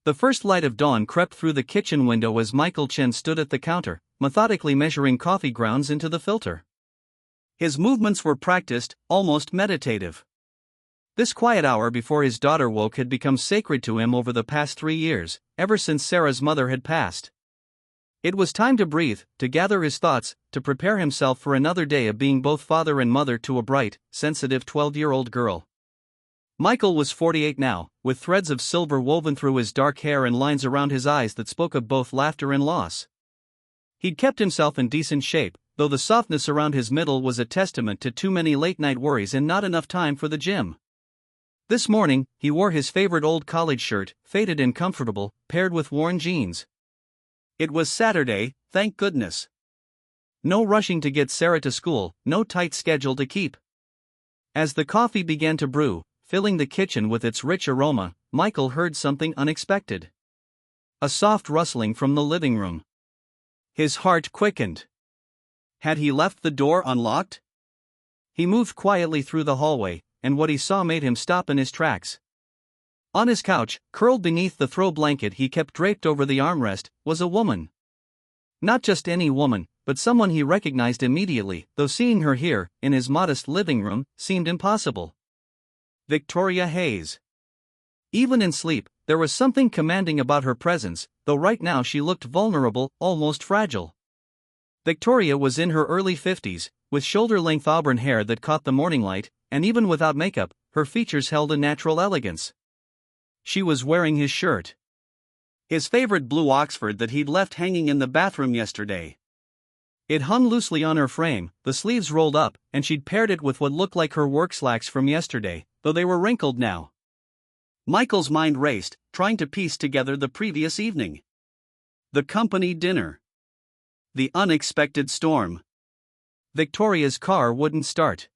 The first light of dawn crept through the kitchen window as Michael Chen stood at the counter, methodically measuring coffee grounds into the filter. His movements were practiced, almost meditative. This quiet hour before his daughter woke had become sacred to him over the past 3 years, ever since Sarah's mother had passed. It was time to breathe, to gather his thoughts, to prepare himself for another day of being both father and mother to a bright, sensitive 12-year-old girl. Michael was 48 now, with threads of silver woven through his dark hair and lines around his eyes that spoke of both laughter and loss. He'd kept himself in decent shape, though the softness around his middle was a testament to too many late-night worries and not enough time for the gym. This morning, he wore his favorite old college shirt, faded and comfortable, paired with worn jeans. It was Saturday, thank goodness. No rushing to get Sarah to school, no tight schedule to keep. As the coffee began to brew, filling the kitchen with its rich aroma, Michael heard something unexpected. A soft rustling from the living room. His heart quickened. Had he left the door unlocked? He moved quietly through the hallway, and what he saw made him stop in his tracks. On his couch, curled beneath the throw blanket he kept draped over the armrest, was a woman. Not just any woman, but someone he recognized immediately, though seeing her here, in his modest living room, seemed impossible. Victoria Hayes. Even in sleep, there was something commanding about her presence, though right now she looked vulnerable, almost fragile. Victoria was in her early 50s, with shoulder-length auburn hair that caught the morning light, and even without makeup, her features held a natural elegance. She was wearing his shirt. His favorite blue Oxford that he'd left hanging in the bathroom yesterday. It hung loosely on her frame, the sleeves rolled up, and she'd paired it with what looked like her work slacks from yesterday, though they were wrinkled now. Michael's mind raced, trying to piece together the previous evening. The company dinner. The unexpected storm. Victoria's car wouldn't start.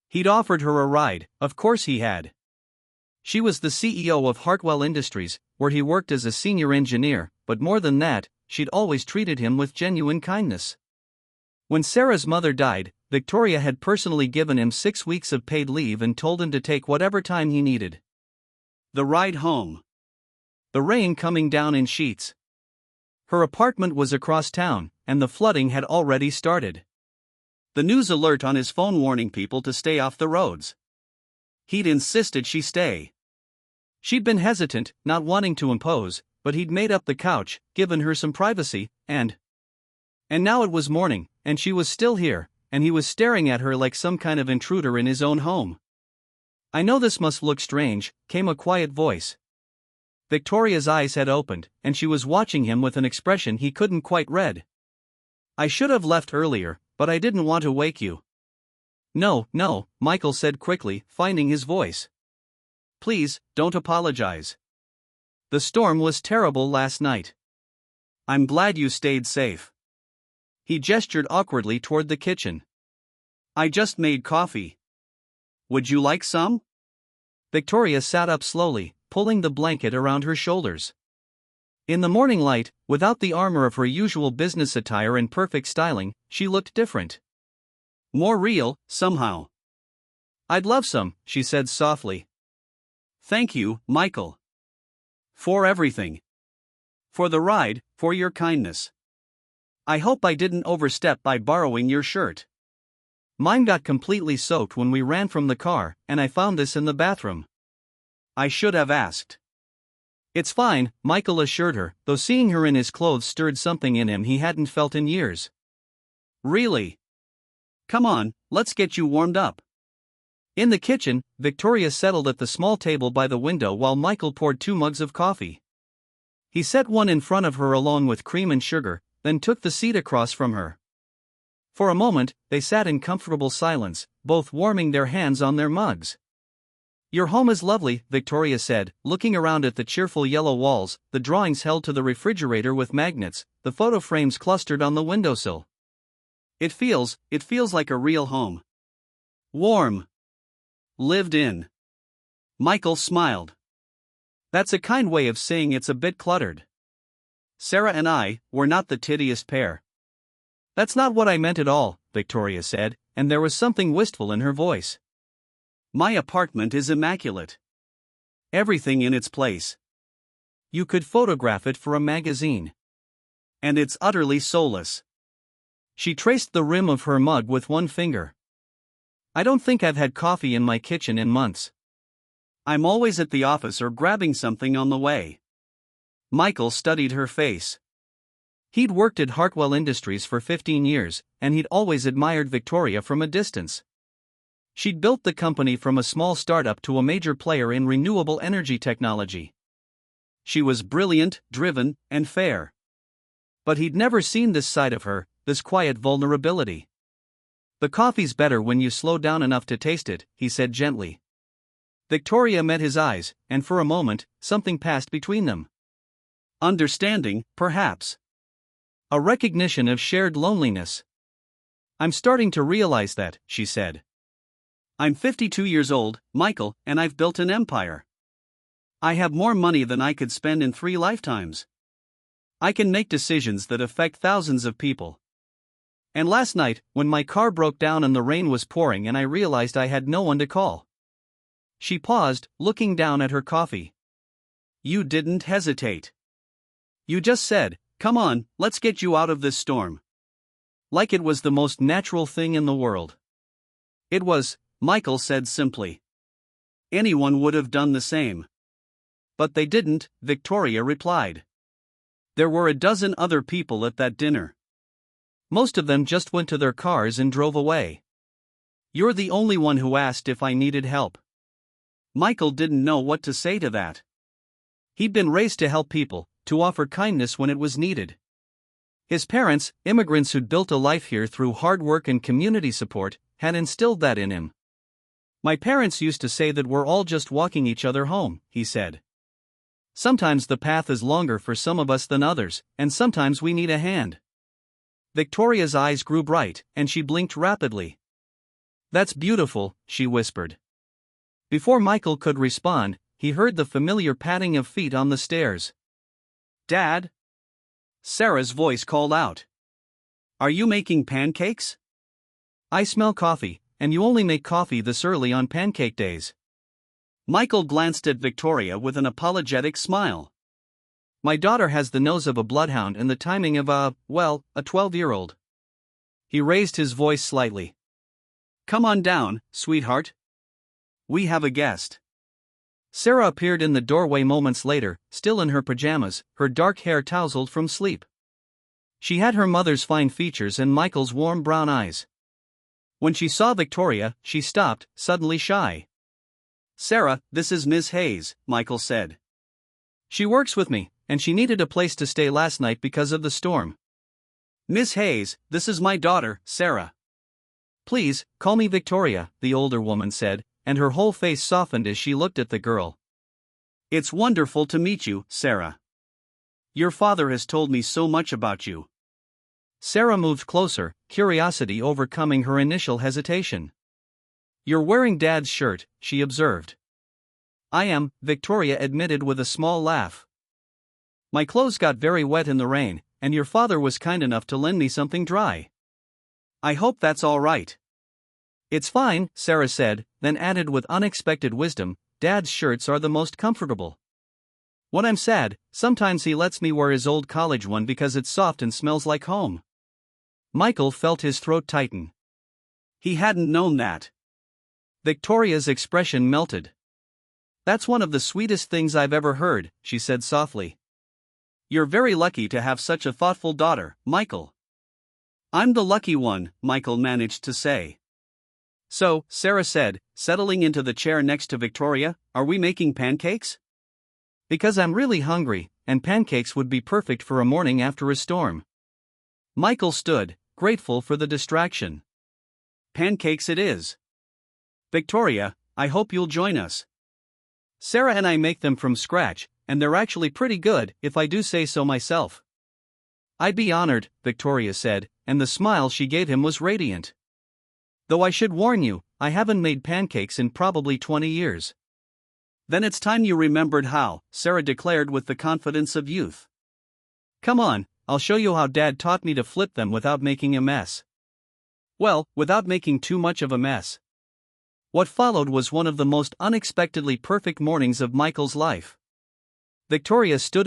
He'd offered her a ride, of course he had. She was the CEO of Hartwell Industries, where he worked as a senior engineer, but more than that, she'd always treated him with genuine kindness. When Sarah's mother died, Victoria had personally given him 6 weeks of paid leave and told him to take whatever time he needed. The ride home. The rain coming down in sheets. Her apartment was across town, and the flooding had already started. The news alert on his phone warning people to stay off the roads. He'd insisted she stay. She'd been hesitant, not wanting to impose, but he'd made up the couch, given her some privacy, and now it was morning, and she was still here, and he was staring at her like some kind of intruder in his own home. "I know this must look strange," came a quiet voice. Victoria's eyes had opened, and she was watching him with an expression he couldn't quite read. "I should have left earlier, but I didn't want to wake you." No, Michael said quickly, finding his voice. "Please, don't apologize. The storm was terrible last night. I'm glad you stayed safe." He gestured awkwardly toward the kitchen. "I just made coffee. Would you like some?" Victoria sat up slowly, pulling the blanket around her shoulders. In the morning light, without the armor of her usual business attire and perfect styling, she looked different. More real, somehow. "I'd love some," she said softly. "Thank you, Michael. For everything. For the ride, for your kindness. I hope I didn't overstep by borrowing your shirt. Mine got completely soaked when we ran from the car, and I found this in the bathroom. I should have asked." "It's fine," Michael assured her, though seeing her in his clothes stirred something in him he hadn't felt in years. "Really? Come on, let's get you warmed up." In the kitchen, Victoria settled at the small table by the window while Michael poured 2 mugs of coffee. He set one in front of her along with cream and sugar, then took the seat across from her. For a moment, they sat in comfortable silence, both warming their hands on their mugs. "Your home is lovely," Victoria said, looking around at the cheerful yellow walls, the drawings held to the refrigerator with magnets, the photo frames clustered on the windowsill. It feels like a real home. Warm. Lived in." Michael smiled. "That's a kind way of saying it's a bit cluttered. Sarah and I, we're not the tittiest pair." "That's not what I meant at all," Victoria said, and there was something wistful in her voice. "My apartment is immaculate. Everything in its place. You could photograph it for a magazine. And it's utterly soulless. She traced the rim of her mug with one finger. I don't think I've had coffee in my kitchen in months. I'm always at the office or grabbing something on the way. Michael studied her face. He'd worked at Hartwell Industries for 15 years, and he'd always admired Victoria from a distance. She'd built the company from a small startup to a major player in renewable energy technology. She was brilliant, driven, and fair. But he'd never seen this side of her, this quiet vulnerability. The coffee's better when you slow down enough to taste it, he said gently. Victoria met his eyes, and for a moment, something passed between them. Understanding, perhaps. A recognition of shared loneliness. I'm starting to realize that, she said. I'm 52 years old, Michael, and I've built an empire. I have more money than I could spend in 3 lifetimes. I can make decisions that affect thousands of people. And last night, when my car broke down and the rain was pouring and I realized I had no one to call. She paused, looking down at her coffee. You didn't hesitate. You just said, come on, let's get you out of this storm. Like it was the most natural thing in the world. It was, Michael said simply. Anyone would have done the same. But they didn't, Victoria replied. There were a dozen other people at that dinner. Most of them just went to their cars and drove away. You're the only one who asked if I needed help. Michael didn't know what to say to that. He'd been raised to help people, to offer kindness when it was needed. His parents, immigrants who'd built a life here through hard work and community support, had instilled that in him. My parents used to say that we're all just walking each other home, he said. Sometimes the path is longer for some of us than others, and sometimes we need a hand. Victoria's eyes grew bright, and she blinked rapidly. That's beautiful, she whispered. Before Michael could respond, he heard the familiar padding of feet on the stairs. Dad? Sarah's voice called out. Are you making pancakes? I smell coffee, and you only make coffee this early on pancake days. Michael glanced at Victoria with an apologetic smile. My daughter has the nose of a bloodhound and the timing of a 12-year-old. He raised his voice slightly. Come on down, sweetheart. We have a guest. Sarah appeared in the doorway moments later, still in her pajamas, her dark hair tousled from sleep. She had her mother's fine features and Michael's warm brown eyes. When she saw Victoria, she stopped, suddenly shy. Sarah, this is Miss Hayes, Michael said. She works with me, and she needed a place to stay last night because of the storm. Miss Hayes, this is my daughter, Sarah. Please, call me Victoria, the older woman said, and her whole face softened as she looked at the girl. It's wonderful to meet you, Sarah. Your father has told me so much about you. Sarah moved closer, curiosity overcoming her initial hesitation. You're wearing Dad's shirt, she observed. I am, Victoria admitted with a small laugh. My clothes got very wet in the rain, and your father was kind enough to lend me something dry. I hope that's all right. It's fine, Sarah said, then added with unexpected wisdom, Dad's shirts are the most comfortable. When I'm sad, sometimes he lets me wear his old college one because it's soft and smells like home. Michael felt his throat tighten. He hadn't known that. Victoria's expression melted. That's one of the sweetest things I've ever heard, she said softly. You're very lucky to have such a thoughtful daughter, Michael. I'm the lucky one, Michael managed to say. So, Sarah said, settling into the chair next to Victoria, are we making pancakes? Because I'm really hungry, and pancakes would be perfect for a morning after a storm. Michael stood, grateful for the distraction. Pancakes it is. Victoria, I hope you'll join us. Sarah and I make them from scratch, and they're actually pretty good, if I do say so myself. I'd be honored, Victoria said, and the smile she gave him was radiant. Though I should warn you, I haven't made pancakes in probably 20 years. Then it's time you remembered how, Sarah declared with the confidence of youth. Come on, I'll show you how Dad taught me to flip them without making a mess. Well, without making too much of a mess. What followed was one of the most unexpectedly perfect mornings of Michael's life. Victoria stood